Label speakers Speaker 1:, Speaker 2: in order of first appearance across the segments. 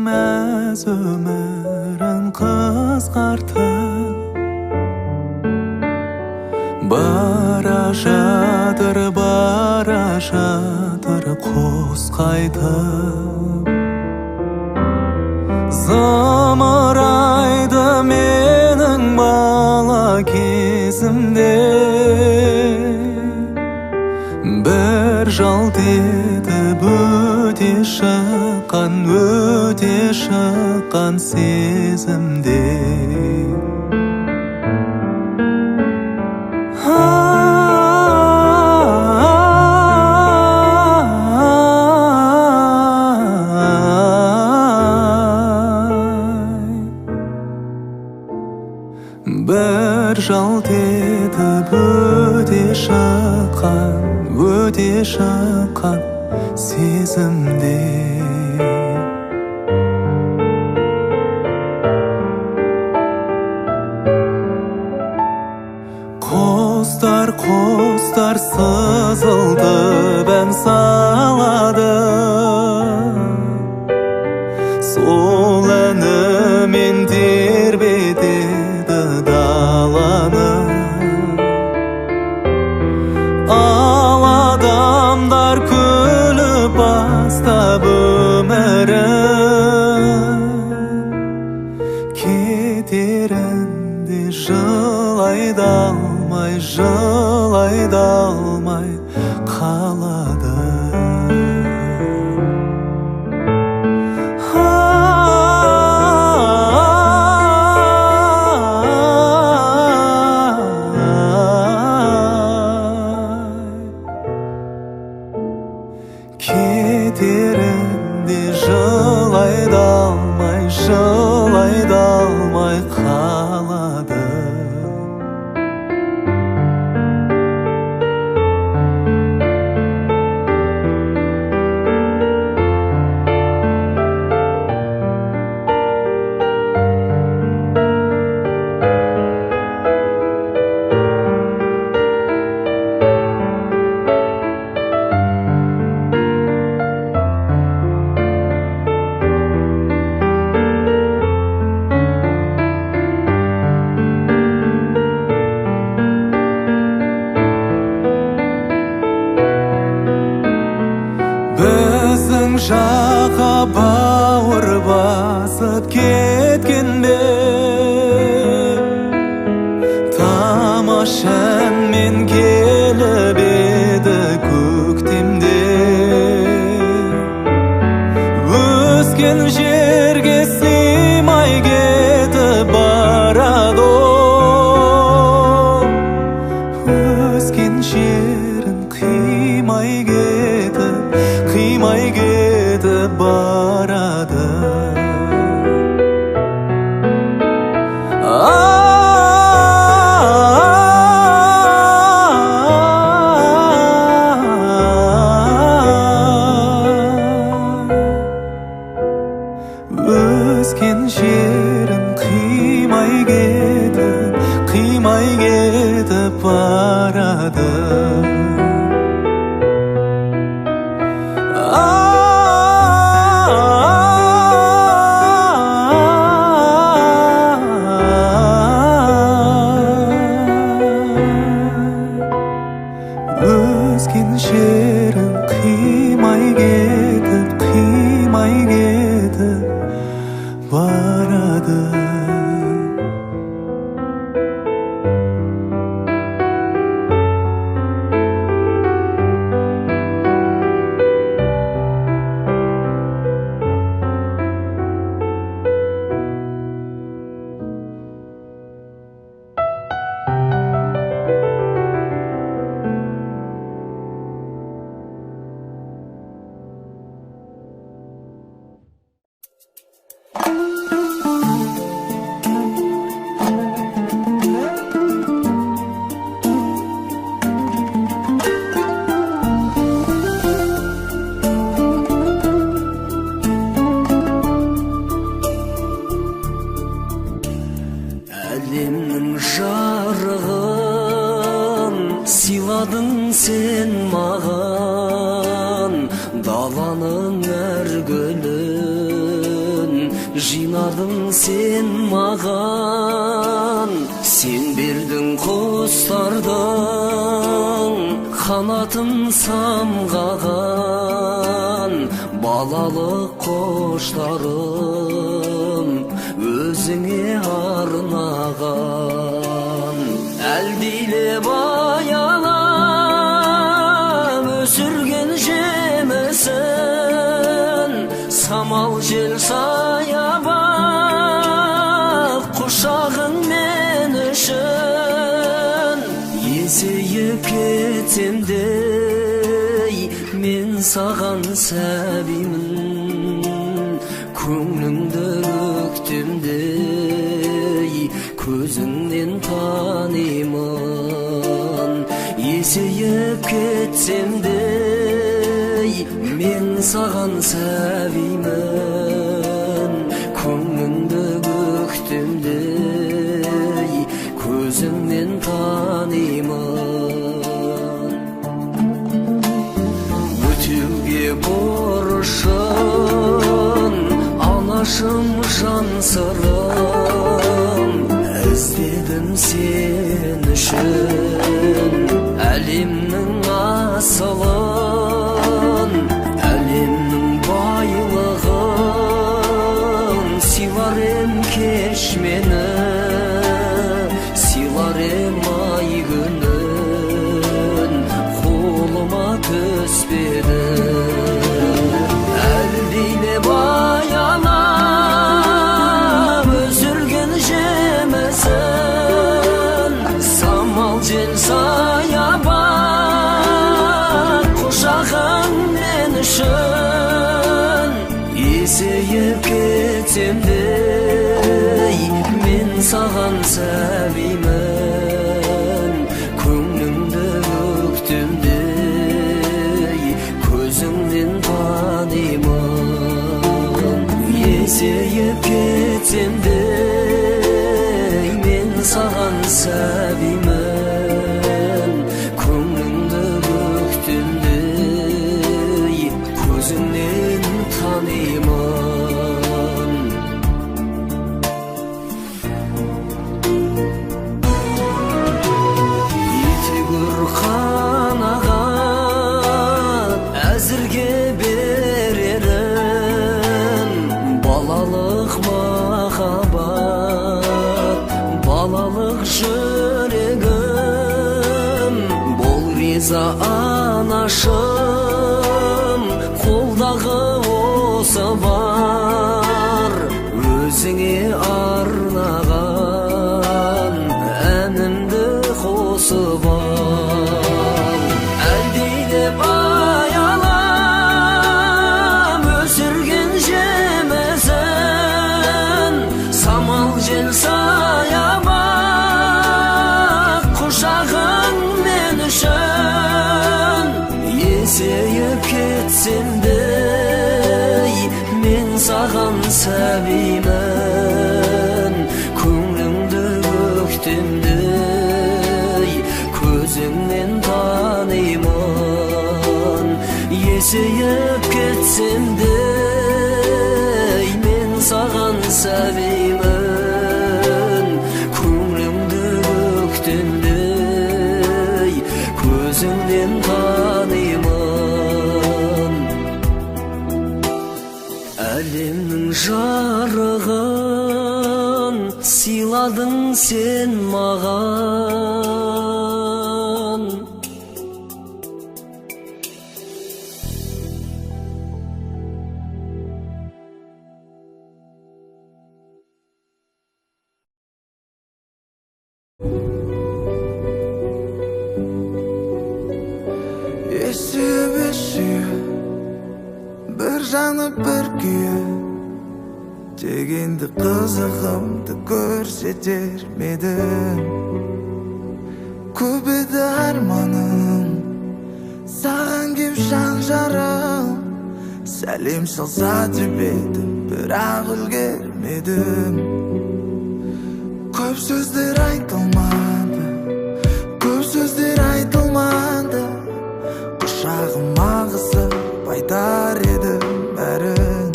Speaker 1: мәз өмірін қысқартып бара жатыр құс қайтып. Зымырайды менің бала кезімде, бір жалт етіп өте шыққан сезімде. Бір жалт етіп өте шыққан сезімде. Құстар сызылтып ән салады, сол әнімен тербетеді даланы. Ал адамдар күліп бастап өмірін, кетерінде жылай да алмай қалады. Кетерінде жылай да алмай қалады. Біздің жаққа бауыр басып кеткенде, тамаша әнмен келіп еді көктемде. Өскен жерге сыймай кетіп барады, өскен жерін қимай кетіп барады. Өскен жерін қимай кетіп барады. Өскен жерін қимай кетіп барады.
Speaker 2: сен маған даланың әр гүлі Oyladың sen маған, сен бердің құстардың қанатын самғаған. Балалық қоштарым өзіңе арнаған. Әлдилеп аялап өсірген жемісін, самал жел саябақ құшағың мен үшін. Есейіп кетсем де мен саған сәбимін, көңліңді өктемдей көзіңнен танимын. Есейіп кетсем де мен саған сәбимін, көңліңді өктемдей көзіңнен танимын. Өтеуге борышын анашым жан сырым, іздедім сен үшін әлемнің асылын, әлемнің байлығын. Сыйлар ем кеш мені, сыйлар ем ай күнін, қолыма түспеді. Әлдилеп аялап өсірген жемісін, самал жел саябақ құшағың мен үшін. Есейіп кетсем де мен саған сәбимін, көңліңді өктемдей көзіңнен танимын. Есейіп кетсем де мен саған сәбимін, көңліңді өктемдей көзіңнен танимын. Етегір қанағат әзірге берерім, балалық махаббат, балалық жүрегім. Бол риза анашым, қолдағы осы бар өзіңе арнаған әнімді қосып ал. Әлдилеп аялап өсірген жемісін, самал жел саябақ құшағың мен үшін. Есейіп кетсем де мен саған сәбимін, көңліңді өктемдей көзіңнен танимын. Есейіп кетсем де мен саған сәбимін, көңліңді өктемдей көзіңнен танимын. Әлемнің жарығын сыйладың сен маған.
Speaker 1: Есіп бір жаны бір күйі, дегенді қызығымды көрсетер медім. Көп еді арманым саған кеп жан жарым, сәлем салса деп едім бірақ үлгермедім. Көп сөздер айтылмады, көп сөздер айтылмады, құшағыма қысып айтар едім бәрін.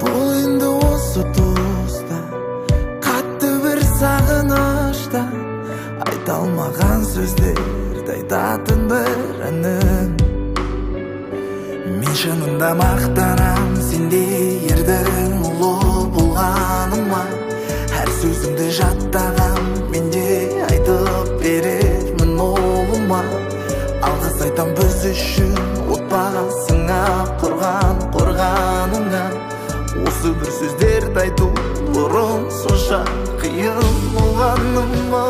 Speaker 1: Бұл енді атын бірінің. Мен шынында мақтанам сендей ердің ұлы болғаныма. Әр сөзіңді жаттағам, менде айтып берермін олыма. Алғыс айтам біз үшін отбасыңа, қорғаныңа. Осы бір сөздерді айту бұрын сонша қиын болғаныма.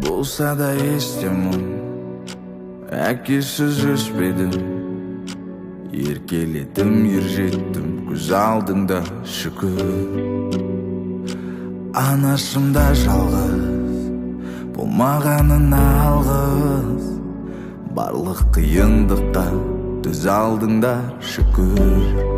Speaker 1: Болса да естемін, әкесіз өспедім. Еркелетім, ержеттім, көз алдыңда шүкір. Анашымда жалғыз, болмағанына алғыс. Барлық қиындыққа төз алдыңда шүкір.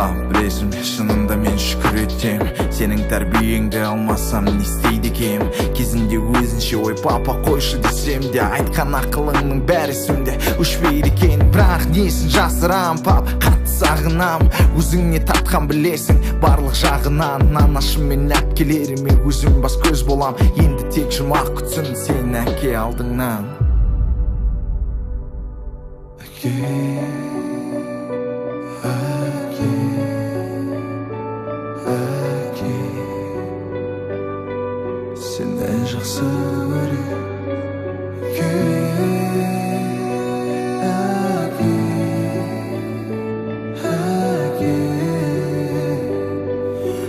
Speaker 1: Білесің, шынында мен шүкір етем. Сенің тәрбиеңді алмасам не істейді екем. Кезінде өзінше ой папа қойшы десем де, айтқан ақылыңның бәрі сөмде өшпейді екен. Бірақ несін жасырам пап, қатты сағынам. Өзіңе тартқан білесің барлық жағынан. Анашым мен әпкелеріме өзім бас көз болам. Енді тек жұмақ күтсін сен әке алдыңнан. Seni жақсы көрем,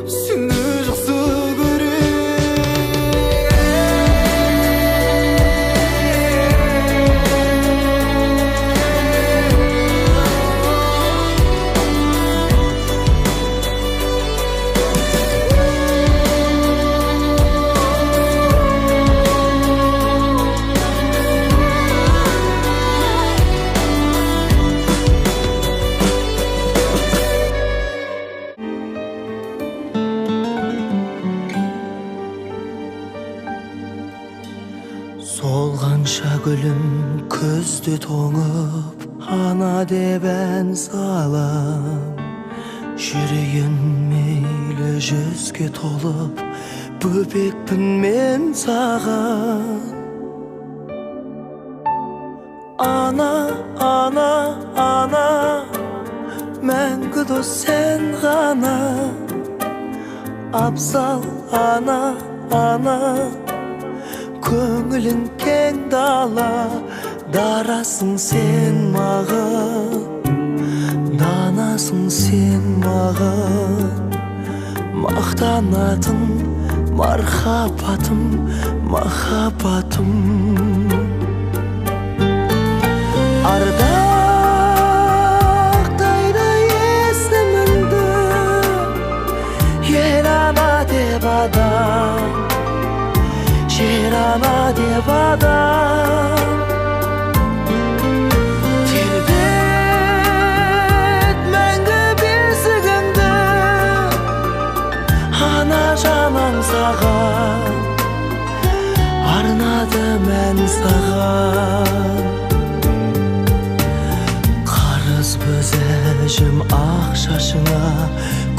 Speaker 1: сені жақсы
Speaker 2: Солғанша гүлім көзді тоңып, ана деп ән салам. Жүрегім мейлі жүзге толып, бөбекпін мен саған. Ана, ана, ана, мәңгі дос сен ғана. Абзал ана, ана, көңілің кең дала. Дарасың сен маған, данасың сен маған. Мақтанатын мархабатым, махаббатым. Ардақтайды есіміңді, ел ана деп адам, жер ана деп адам. Тербет мәңгі бесігіңді, ана жаным саған, арнады мән саған. Қарыз бөзәжім ақ шашыңа,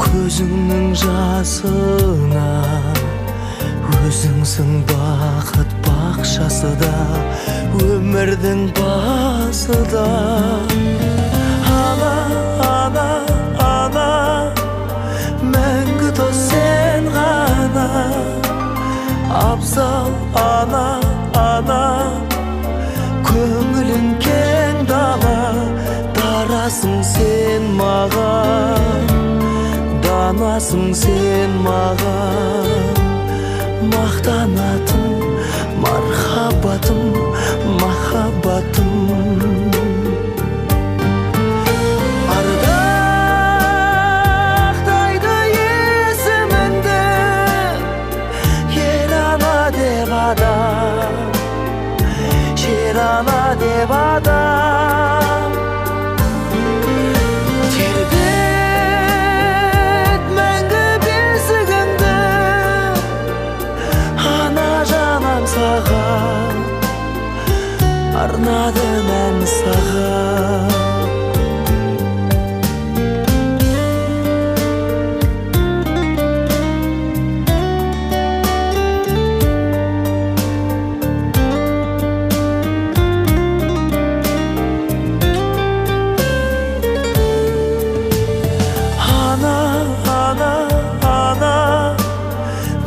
Speaker 2: көзіңнің жасына. Өзіңсің бақыт бақшасы да, өмірдің басы да. Ана, ана, ана, мәңгі дос сен ғана. Абзал ана, ана, көңілің кең дала. Дарасың сен маған, данасың сен маған, мақтанатын мархабатым, махаббатым. Ардақтайды есіміңді ел ана деп адам, жер ана деп адам. Тербет мәңгі бесігіңді, ана жанам саған, арнадым ән саған.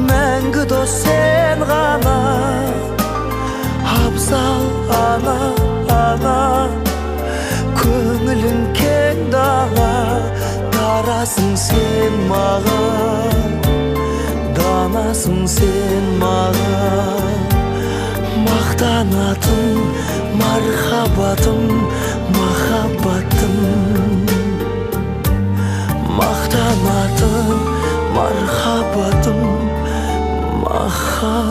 Speaker 2: Мәңгі дос сен ғана, абзал ана, ана. Көңілің кең дала, дарасың сен маған, данасың сен маған. Мақтанатын мархабатым, махаббатым. Мақтанатын мархабатым, махаббатым.